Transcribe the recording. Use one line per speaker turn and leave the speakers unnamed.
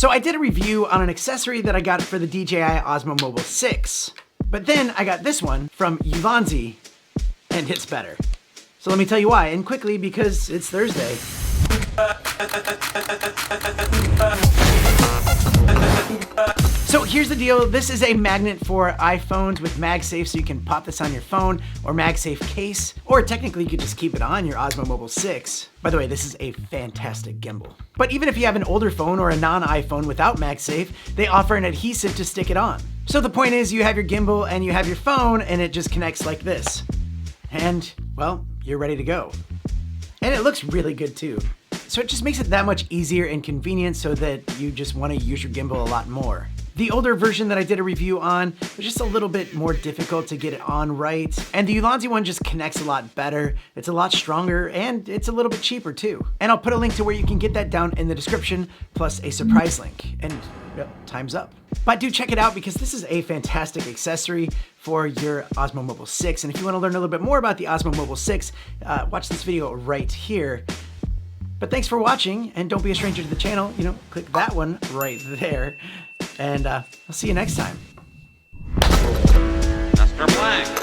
So I did a review on an accessory that I got for the DJI Osmo Mobile 6, but then I got this one from Ulanzi, and it's better. So let me tell you why, and quickly, because it's Thursday. So here's the deal. This is a magnet for iPhones with MagSafe, so you can pop this on your phone or MagSafe case, or technically you could just keep it on your Osmo Mobile 6. By the way, this is a fantastic gimbal. But even if you have an older phone or a non-iPhone without MagSafe, they offer an adhesive to stick it on. So the point is, you have your gimbal and you have your phone, and it just connects like this. And, well, you're ready to go. And it looks really good too. So it just makes it that much easier and convenient so that you just want to use your gimbal a lot more. The older version that I did a review on was just a little bit more difficult to get it on right. And the Ulanzi one just connects a lot better. It's a lot stronger, and it's a little bit cheaper too. And I'll put a link to where you can get that down in the description, plus a surprise link. And yep, time's up. But do check it out, because this is a fantastic accessory for your Osmo Mobile 6. And if you want to learn a little bit more about the Osmo Mobile 6, watch this video right here. But thanks for watching, and don't be a stranger to the channel. You know, click that one right there. And I'll see you next time.
Mr. Blank.